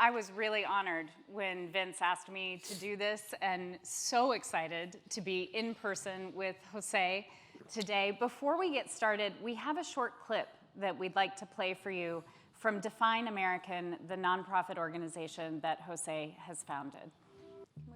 I was really honored when Vince asked me to do this, and so excited to be in person with Jose today. Before we get started, we have a short clip that we'd like to play for you from Define American, the nonprofit organization that Jose has founded.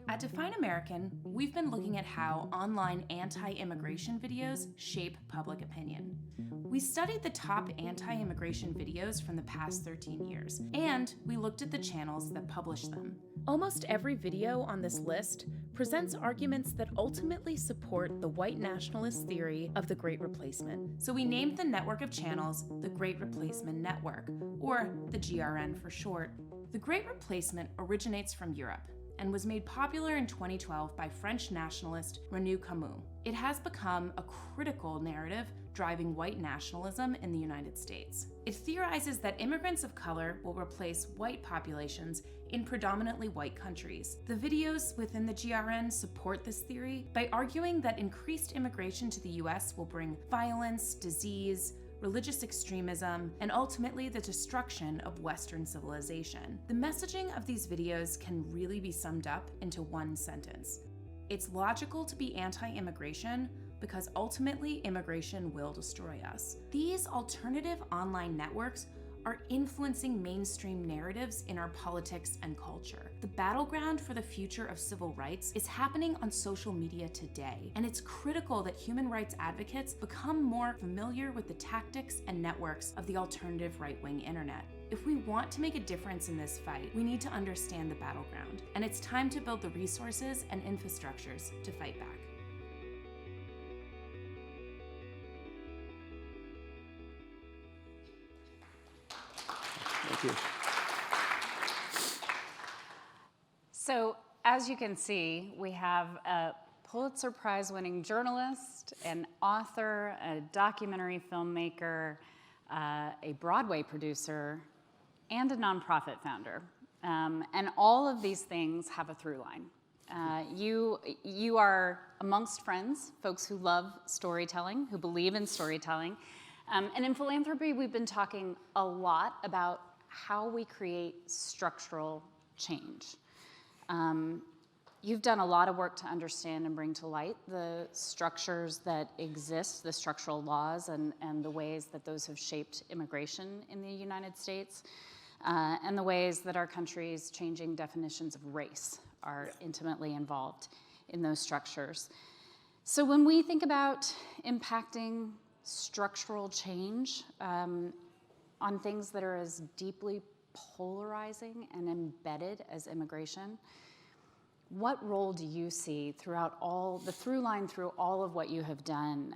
At Define American, we've been looking at how online anti-immigration videos shape public opinion. We studied the top anti-immigration videos from the past 13 years, and we looked at the channels that publish them. Almost every video on this list presents arguments that ultimately support the white nationalist theory of the Great Replacement. So we named the network of channels the Great Replacement Network, or the GRN for short. The Great Replacement originates from Europe and was made popular in 2012 by French nationalist René Camus. It has become a critical narrative driving white nationalism in the United States. It theorizes that immigrants of color will replace white populations in predominantly white countries. The videos within the GRN support this theory by arguing that increased immigration to the US will bring violence, disease, religious extremism, and ultimately the destruction of Western civilization. The messaging of these videos can really be summed up into one sentence. It's logical to be anti-immigration because ultimately immigration will destroy us. These alternative online networks are influencing mainstream narratives in our politics and culture. The battleground for the future of civil rights is happening on social media today, and it's critical that human rights advocates become more familiar with the tactics and networks of the alternative right-wing internet. If we want to make a difference in this fight, we need to understand the battleground, and it's time to build the resources and infrastructures to fight back. Thank you. So, as you can see, we have a Pulitzer Prize-winning journalist, an author, a documentary filmmaker, a Broadway producer, and a nonprofit founder. And all of these things have a through line. You are amongst friends, folks who love storytelling, who believe in storytelling. And in Philanthropy, we've been talking a lot about how we create structural change. You've done a lot of work to understand and bring to light the structures that exist, the structural laws and the ways that those have shaped immigration in the United States, and the ways that our country's changing definitions of race are intimately involved in those structures. So when we think about impacting structural change on things that are as deeply polarizing and embedded as immigration, what role do you see throughout all the through line through all of what you have done?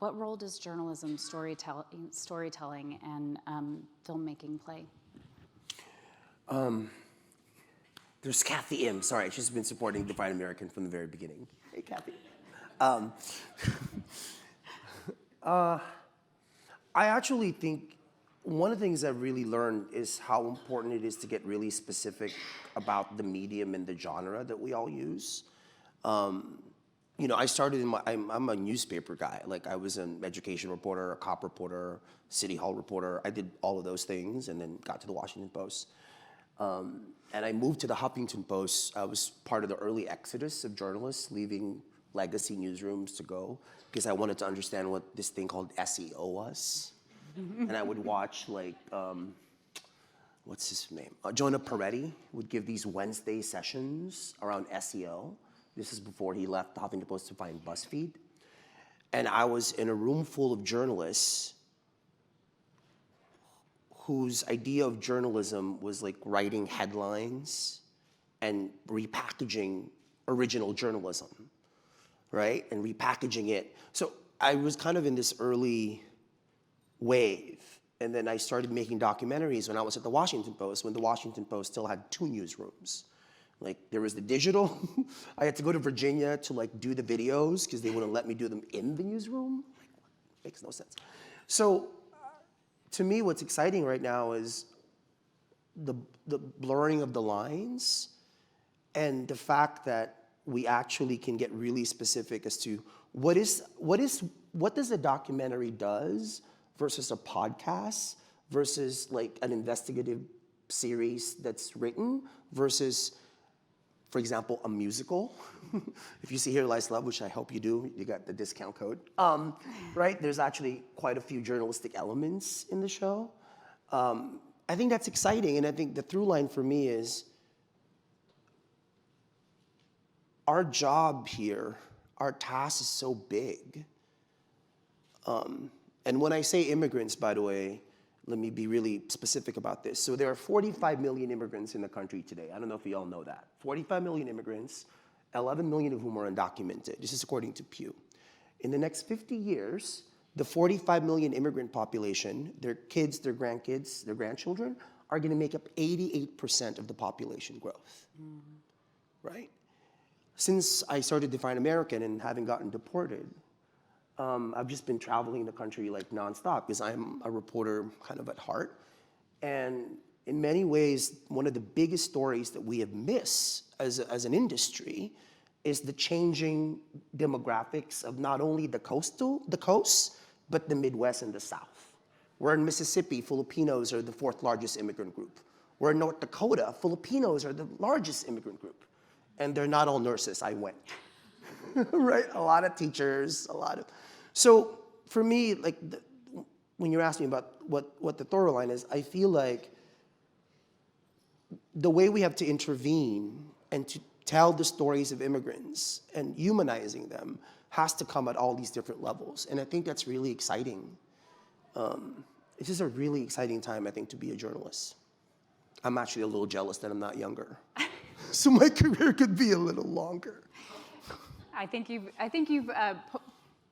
What role does journalism, storytelling, and filmmaking play? There's Kathy M. Sorry, she's been supporting Define American from the very beginning. Hey, Kathy. I actually think one of the things I've really learned is how important it is to get really specific about the medium and the genre that we all use. You know, I started I'm a newspaper guy. Like, I was an education reporter, a cop reporter, city hall reporter. I did all of those things and then got to the Washington Post. And I moved to the Huffington Post. I was part of the early exodus of journalists leaving legacy newsrooms to go because I wanted to understand what this thing called SEO was. And I would watch, like, what's his name? Jonah Peretti would give these Wednesday sessions around SEO. This is before he left the Huffington Post to find BuzzFeed. And I was in a room full of journalists whose idea of journalism was like writing headlines and repackaging original journalism, right? And repackaging it. So I was kind of in this early wave. And then I started making documentaries when I was at the Washington Post, when the Washington Post still had 2 newsrooms. Like, there was the digital. I had to go to Virginia to like do the videos because they wouldn't let me do them in the newsroom. Like, makes no sense. So to me, what's exciting right now is the blurring of the lines and the fact that we actually can get really specific as to what does a documentary does versus a podcast versus like an investigative series that's written versus, for example, a musical. If you see Here Lies Love, which I hope you do, you got the discount code, right? There's actually quite a few journalistic elements in the show. I think that's exciting, and I think the through line for me is our job here, our task is so big. And when I say immigrants, by the way, let me be really specific about this. So there are 45 million immigrants in the country today. I don't know if you all know that. 45 million immigrants, 11 million of whom are undocumented. This is according to Pew. In the next 50 years, the 45 million immigrant population, their kids, their grandkids, their grandchildren, are gonna make up 88% of the population growth, right? Since I started Define American and having gotten deported, I've just been traveling the country like nonstop because I'm a reporter kind of at heart. And in many ways, one of the biggest stories that we have missed as an industry is the changing demographics of not only the coast, but the Midwest and the South. Where in Mississippi, Filipinos are the 4th largest immigrant group. Where in North Dakota, Filipinos are the largest immigrant group. And they're not all nurses, I went. Right, a lot of teachers, so for me, like, when you're asking about what the thorough line is, I feel like the way we have to intervene and to tell the stories of immigrants and humanizing them has to come at all these different levels. And I think that's really exciting. It's just a really exciting time, I think, to be a journalist. I'm actually a little jealous that I'm not younger. So my career could be a little longer. I think you've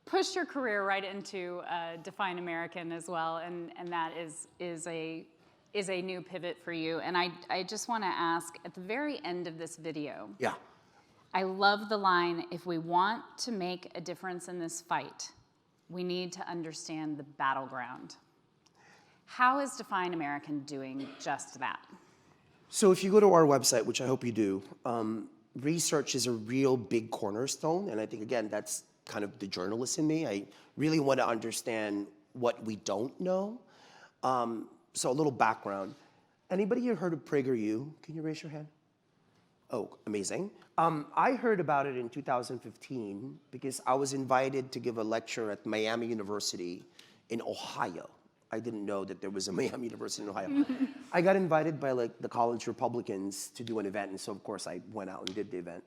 pushed your career right into Define American as well, and that is a new pivot for you. And I just want to ask, at the very end of this video, Yeah. I love the line, if we want to make a difference in this fight, we need to understand the battleground. How is Define American doing just that? So if you go to our website, which I hope you do, research is a real big cornerstone, and I think, again, that's kind of the journalist in me. I really want to understand what we don't know. So a little background. Anybody here heard of PragerU? Can you raise your hand? Oh, amazing. I heard about it in 2015 because I was invited to give a lecture at Miami University in Ohio. I didn't know that there was a Miami University in Ohio. I got invited by like the college Republicans to do an event, and so of course I went out and did the event.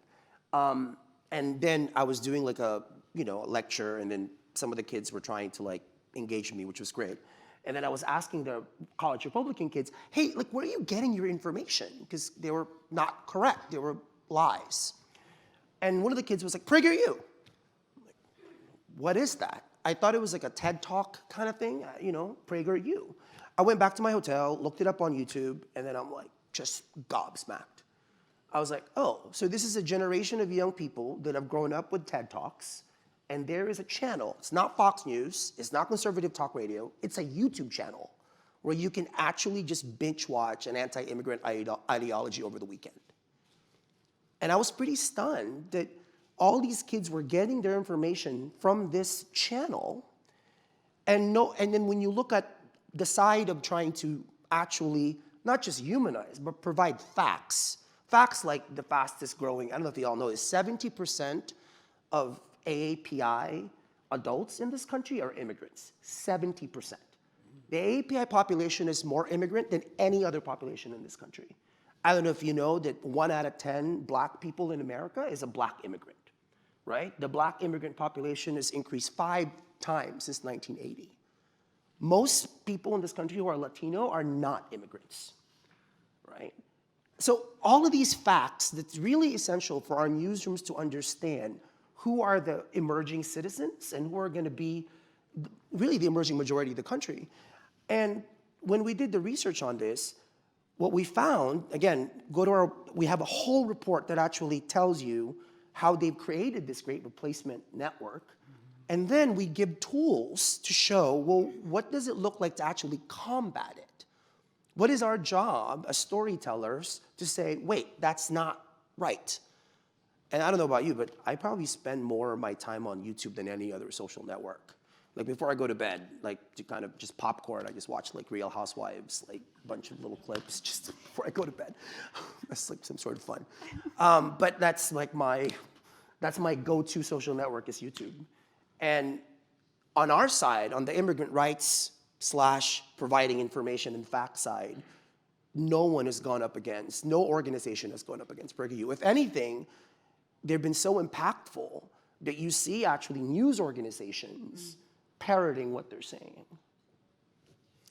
And then I was doing like a lecture, and then some of the kids were trying to like engage me, which was great. And then I was asking the college Republican kids, hey, like, where are you getting your information? Because they were not correct, they were lies. And one of the kids was like, PragerU. I'm like, what is that? I thought it was like a TED Talk kind of thing, PragerU. I went back to my hotel, looked it up on YouTube, and then I'm like, just gobsmacked. I was like, oh, so this is a generation of young people that have grown up with TED Talks, and there is a channel. It's not Fox News, it's not conservative talk radio, it's a YouTube channel where you can actually just binge watch an anti-immigrant ideology over the weekend. And I was pretty stunned that all these kids were getting their information from this channel, and then when you look at the side of trying to actually not just humanize, but provide facts like the fastest growing, I don't know if you all know this, 70% of AAPI adults in this country are immigrants, 70%. The AAPI population is more immigrant than any other population in this country. I don't know if you know that 1 out of 10 black people in America is a black immigrant. Right? The black immigrant population has increased 5 times since 1980. Most people in this country who are Latino are not immigrants, right? So all of these facts, that's really essential for our newsrooms to understand who are the emerging citizens and who are gonna be really the emerging majority of the country. And when we did the research on this, what we found, again, we have a whole report that actually tells you how they've created this great replacement network. And then we give tools to show, well, what does it look like to actually combat it? What is our job as storytellers to say, wait, that's not right? And I don't know about you, but I probably spend more of my time on YouTube than any other social network. Like before I go to bed, like to kind of just popcorn, I just watch like Real Housewives, like a bunch of little clips just before I go to bed. That's like some sort of fun. But that's like that's my go-to social network is YouTube. And on our side, on the immigrant rights / providing information and fact side, no one has gone up against, no organization has gone up against PragerU. If anything, they've been so impactful that you see actually news organizations parroting what they're saying.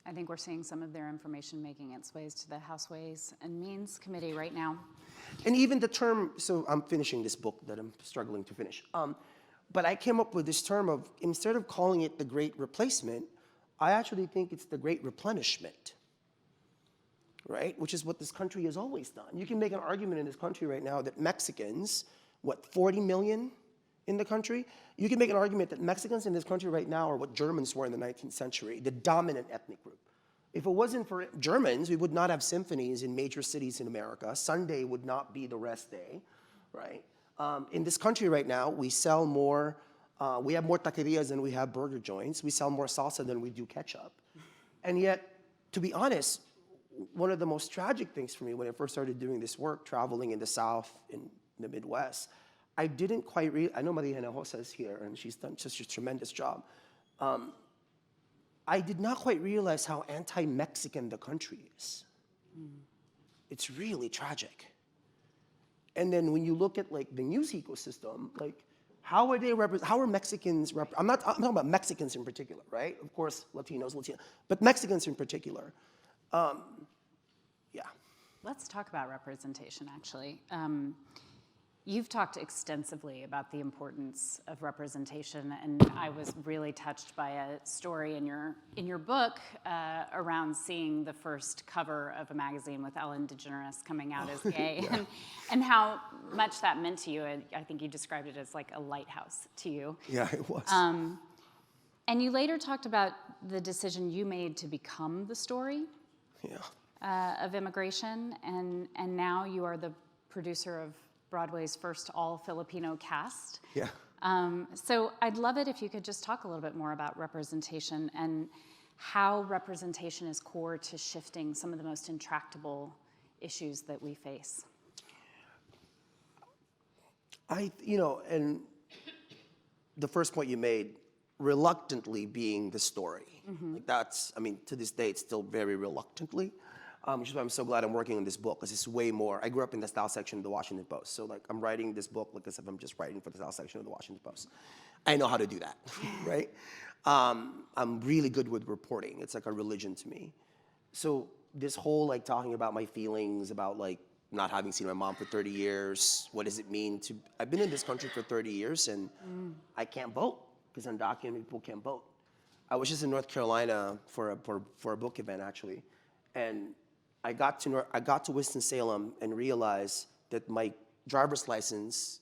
I think we're seeing some of their information making its ways to the House Ways and Means Committee right now. And even the term, so I'm finishing this book that I'm struggling to finish. But I came up with this term of, instead of calling it the Great Replacement, I actually think it's the Great Replenishment, right? Which is what this country has always done. You can make an argument in this country right now that Mexicans, 40 million in the country? You can make an argument that Mexicans in this country right now are what Germans were in the 19th century, the dominant ethnic group. If it wasn't for Germans, we would not have symphonies in major cities in America. Sunday would not be the rest day, right? In this country right now, we sell more, we have more taquerias than we have burger joints. We sell more salsa than we do ketchup. And yet, to be honest, one of the most tragic things for me when I first started doing this work, traveling in the South, in the Midwest, I didn't quite I know Maria Hinojosa is here, and she's done such a tremendous job. I did not quite realize how anti-Mexican the country is. It's really tragic. And then when you look at like the news ecosystem, like how are Mexicans, I'm talking about Mexicans in particular, right? Of course, Latinos, but Mexicans in particular. Yeah. Let's talk about representation, actually. You've talked extensively about the importance of representation, and I was really touched by a story in your book around seeing the first cover of a magazine with Ellen DeGeneres coming out as gay, Yeah. and how much that meant to you. I think you described it as like a lighthouse to you. Yeah, it was. And you later talked about the decision you made to become the story of immigration, and now you are the producer of Broadway's first all-Filipino cast. Yeah. So I'd love it if you could just talk a little bit more about representation and how representation is core to shifting some of the most intractable issues that we face. And the first point you made, reluctantly being the story. Like that's, to this day, it's still very reluctantly. Which is why I'm so glad I'm working on this book, because it's way more. I grew up in the style section of the Washington Post. So like I'm writing this book like as if I'm just writing for the style section of the Washington Post. I know how to do that, right? I'm really good with reporting. It's like a religion to me. So this whole like talking about my feelings about like not having seen my mom for 30 years, what does it mean to, I've been in this country for 30 years and I can't vote because undocumented people can't vote. I was just in North Carolina for a book event actually. And I got to Winston-Salem and realized that my driver's license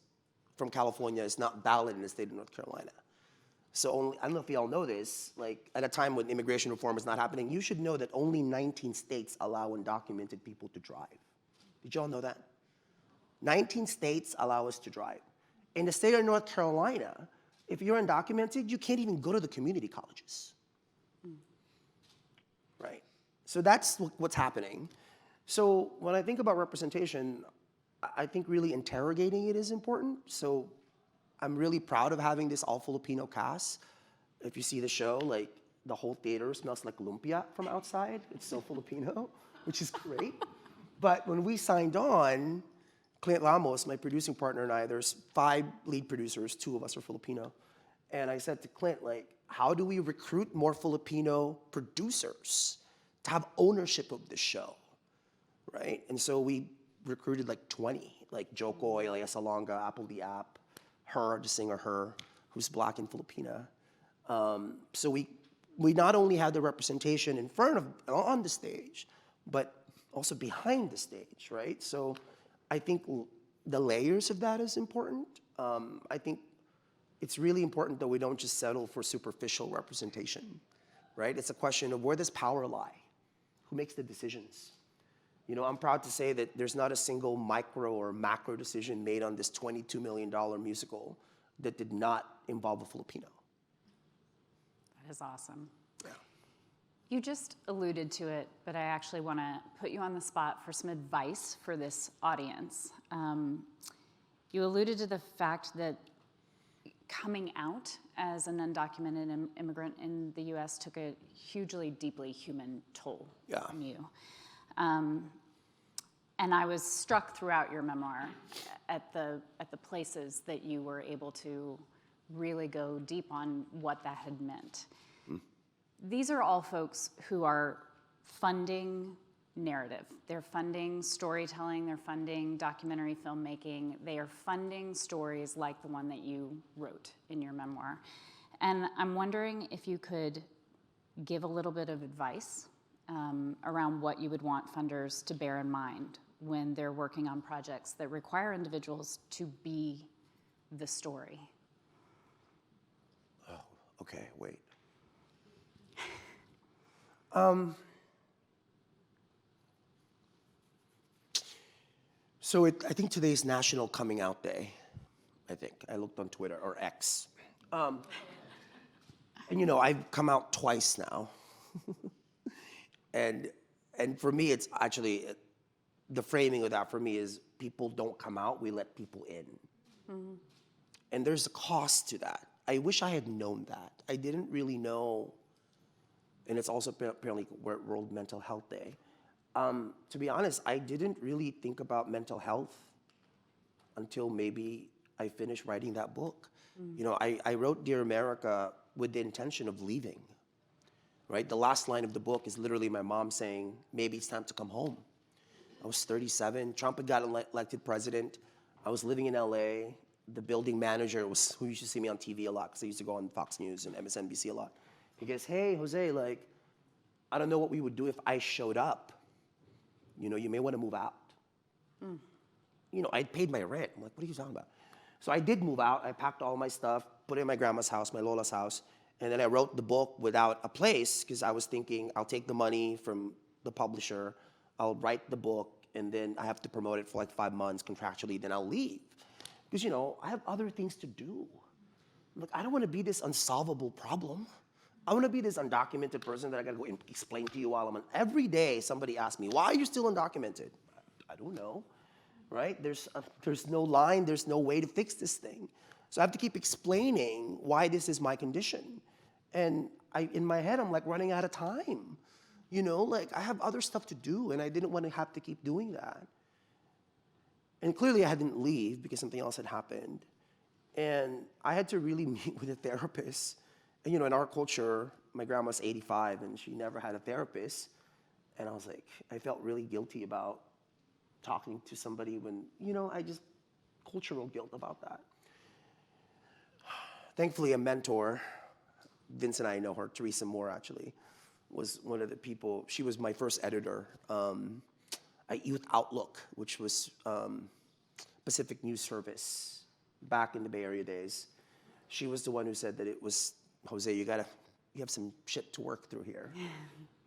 from California is not valid in the state of North Carolina. So I don't know if y'all know this, like at a time when immigration reform is not happening, you should know that only 19 states allow undocumented people to drive. Did y'all know that? 19 states allow us to drive. In the state of North Carolina, if you're undocumented, you can't even go to the community colleges, right? So that's what's happening. So when I think about representation, I think really interrogating it is important. So I'm really proud of having this all-Filipino cast. If you see the show, like the whole theater smells like lumpia from outside. It's so Filipino, which is great. But when we signed on, Clint Ramos, my producing partner, and I, there's 5 lead producers, 2 of us are Filipino. And I said to Clint, like, how do we recruit more Filipino producers to have ownership of the show, right? And so we recruited like 20, like Joko, Elia Salonga, Apple the App, Her, the singer Her, who's Black and Filipina. So we not only had the representation in front of, on the stage, but also behind the stage, right? So I think the layers of that is important. I think it's really important that we don't just settle for superficial representation, right? It's a question of where does power lie? Who makes the decisions? You know, I'm proud to say that there's not a single micro or macro decision made on this $22 million musical that did not involve a Filipino. is awesome. Yeah. You just alluded to it, but I actually want to put you on the spot for some advice for this audience. You alluded to the fact that coming out as an undocumented immigrant in the U.S. took a hugely, deeply human toll on you. And I was struck throughout your memoir at the places that you were able to really go deep on what that had meant. These are all folks who are funding narrative. They're funding storytelling, they're funding documentary filmmaking, they are funding stories like the one that you wrote in your memoir. And I'm wondering if you could give a little bit of advice around what you would want funders to bear in mind when they're working on projects that require individuals to be the story. Oh, okay, wait. So I think today's National Coming Out Day. I think I looked on Twitter or X, and I've come out twice now, and for me it's actually the framing of that for me is people don't come out, we let people in, and there's a cost to that. I wish I had known that. I didn't really know. And it's also apparently World Mental Health Day. To be honest, I didn't really think about mental health until maybe I finished writing that book. I wrote Dear America with the intention of leaving, right? The last line of the book is literally my mom saying, maybe it's time to come home. I was 37, Trump had got elected president. I was living in LA. The building manager who used to see me on TV a lot, because I used to go on Fox News and MSNBC a lot. He goes, hey, Jose, I don't know what we would do if I showed up. You may want to move out. I'd paid my rent. I'm like, what are you talking about? So I did move out. I packed all my stuff, put it in my grandma's house, my Lola's house, and then I wrote the book without a place, because I was thinking I'll take the money from the publisher, I'll write the book, and then I have to promote it for 5 months contractually, then I'll leave. Because, I have other things to do. I don't want to be this unsolvable problem. I want to be this undocumented person that I got to go and explain to you while I'm on. Every day somebody asks me, why are you still undocumented? I don't know, right? There's no line, there's no way to fix this thing. So I have to keep explaining why this is my condition. And in my head, I'm running out of time. I have other stuff to do, and I didn't want to have to keep doing that. And clearly I didn't leave because something else had happened. And I had to really meet with a therapist. And, in our culture, my grandma's 85 and she never had a therapist. And I felt really guilty about talking to somebody when, cultural guilt about that. Thankfully, a mentor, Vince and I know her, Teresa Moore actually, was one of the people, she was my first editor at Youth Outlook, which was Pacific News Service back in the Bay Area days. She was the one who said that it was, Jose, you have some shit to work through here.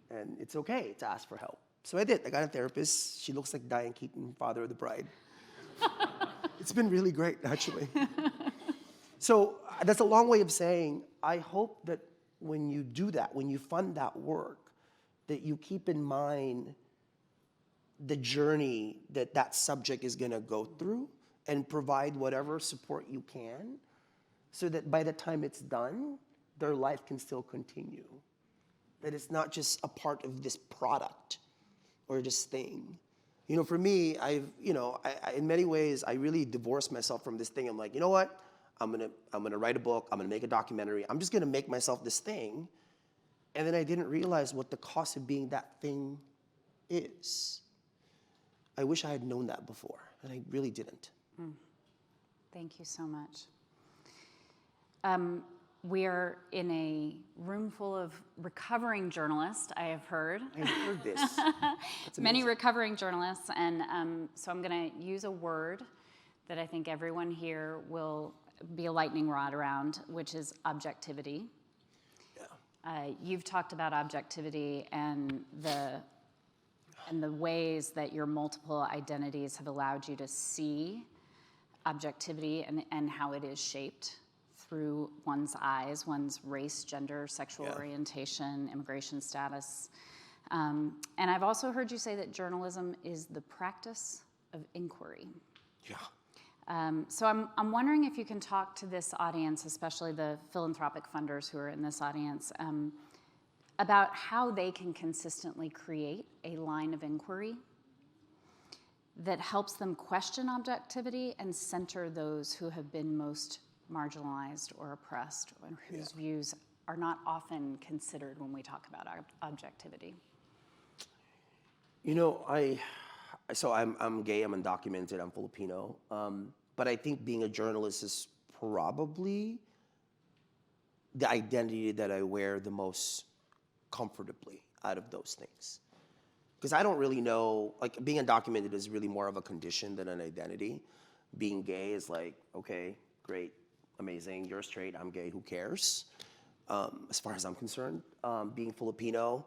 And it's okay to ask for help. So I did. I got a therapist. She looks like Diane Keaton, Father of the Bride. It's been really great, actually. So that's a long way of saying, I hope that when you do that, when you fund that work, that you keep in mind the journey that subject is going to go through and provide whatever support you can so that by the time it's done, their life can still continue. That it's not just a part of this product or this thing. For me, in many ways, I really divorced myself from this thing. I'm like, you know what? I'm gonna write a book. I'm gonna make a documentary. I'm just gonna make myself this thing. And then I didn't realize what the cost of being that thing is. I wish I had known that before, and I really didn't. Thank you so much. We are in a room full of recovering journalists, I have heard. I've heard this. Many recovering journalists, and so I'm going to use a word that I think everyone here will be a lightning rod around, which is objectivity. Yeah. You've talked about objectivity and the ways that your multiple identities have allowed you to see objectivity and how it is shaped through one's eyes, one's race, gender, sexual orientation, immigration status. And I've also heard you say that journalism is the practice of inquiry. Yeah. So I'm wondering if you can talk to this audience, especially the philanthropic funders who are in this audience, about how they can consistently create a line of inquiry that helps them question objectivity and center those who have been most marginalized or oppressed, and whose views are not often considered when we talk about objectivity. You know, I'm gay, I'm undocumented, I'm Filipino, but I think being a journalist is probably the identity that I wear the most comfortably out of those things. Because I don't really know, like being undocumented is really more of a condition than an identity. Being gay is like, okay, great, amazing, you're straight, I'm gay, who cares? As far as I'm concerned. Being Filipino,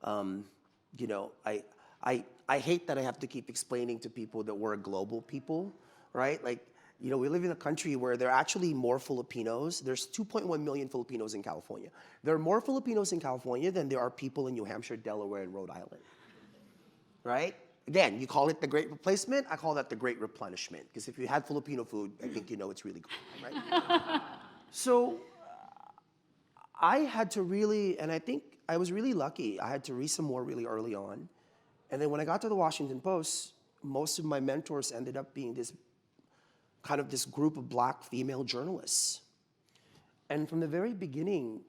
you know, I hate that I have to keep explaining to people that we're a global people, right? Like, you know, we live in a country where there are actually more Filipinos. There's 2.1 million Filipinos in California. There are more Filipinos in California than there are people in New Hampshire, Delaware, and Rhode Island, right? Again, you call it the Great Replacement, I call that the Great Replenishment, because if you had Filipino food, I think you know it's really good, right? So I had to really, and I think I was really lucky, I had to read some more really early on. And then when I got to the Washington Post, most of my mentors ended up being this kind of this group of Black female journalists. And from the very beginning,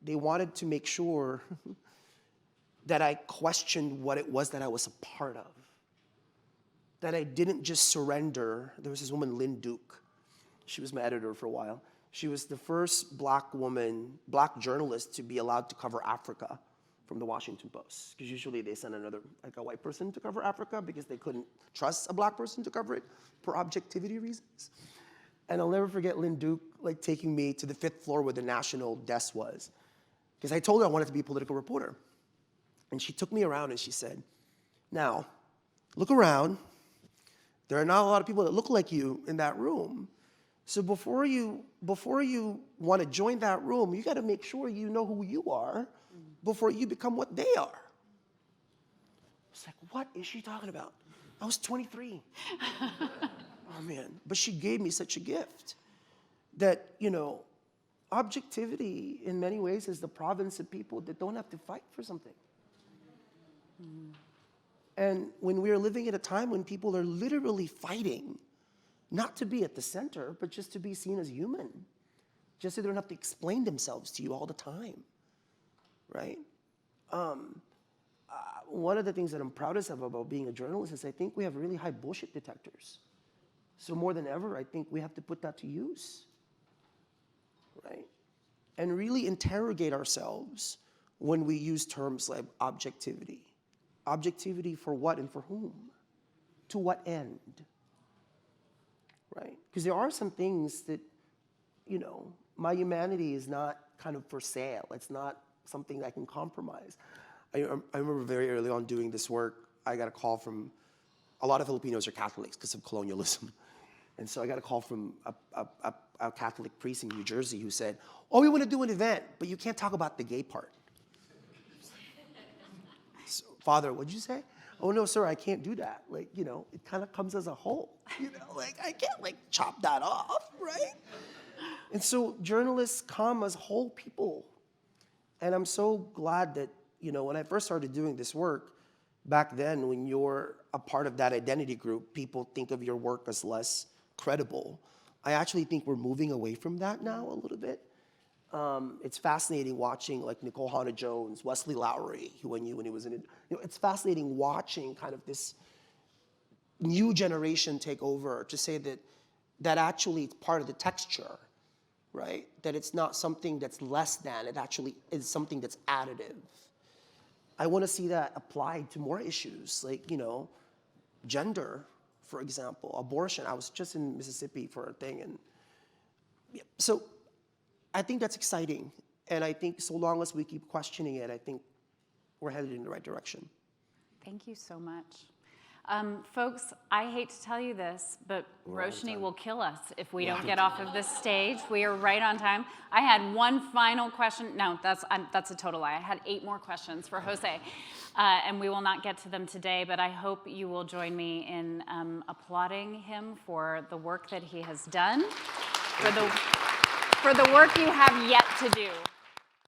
they wanted to make sure that I questioned what it was that I was a part of. That I didn't just surrender. There was this woman, Lynn Duke. She was my editor for a while. She was the first Black woman, Black journalist to be allowed to cover Africa from the Washington Post. Because usually they send another, like a white person to cover Africa because they couldn't trust a Black person to cover it for objectivity reasons. And I'll never forget Lynn Duke like taking me to the 5th floor where the national desk was. Because I told her I wanted to be a political reporter. And she took me around and she said, now, look around. There are not a lot of people that look like you in that room. So before you want to join that room, you got to make sure you know who you are before you become what they are. It's like, what is she talking about? I was 23. Oh man, but she gave me such a gift that, you know, objectivity in many ways is the province of people that don't have to fight for something. And when we are living at a time when people are literally fighting, not to be at the center, but just to be seen as human, just so they don't have to explain themselves to you all the time, right? One of the things that I'm proudest of about being a journalist is I think we have really high bullshit detectors. So more than ever, I think we have to put that to use, right? And really interrogate ourselves when we use terms like objectivity. Objectivity for what and for whom? To what end? Right? Because there are some things that, you know, my humanity is not kind of for sale. It's not something that I can compromise. I remember very early on doing this work, I got a call from, a lot of Filipinos are Catholics because of colonialism. And so I got a call from a Catholic priest in New Jersey who said, oh, we want to do an event, but you can't talk about the gay part. So, Father, what'd you say? Oh, no, sir, I can't do that. Like, you know, it kind of comes as a whole. You know, like, I can't, like, chop that off, right? And so journalists come as whole people. And I'm so glad that, you know, when I first started doing this work, back then, when you're a part of that identity group, people think of your work as less credible. I actually think we're moving away from that now a little bit. It's fascinating watching like Nicole Hannah-Jones, Wesley Lowery, who I knew when he was in it. You know, it's fascinating watching kind of this new generation take over to say that actually it's part of the texture, right? That it's not something that's less than, it actually is something that's additive. I want to see that applied to more issues, like, you know, gender, for example, abortion. I was just in Mississippi for a thing, and yeah, so I think that's exciting. And I think so long as we keep questioning it, I think we're headed in the right direction. Thank you so much. Folks, I hate to tell you this, but We're on Roshni time. will kill us if we don't get off of this stage. We are right on time. I had one final question. No, that's a total lie. I had 8 more questions for Jose, and we will not get to them today, but I hope you will join me in applauding him for the work that he has done, for the work you have yet to do.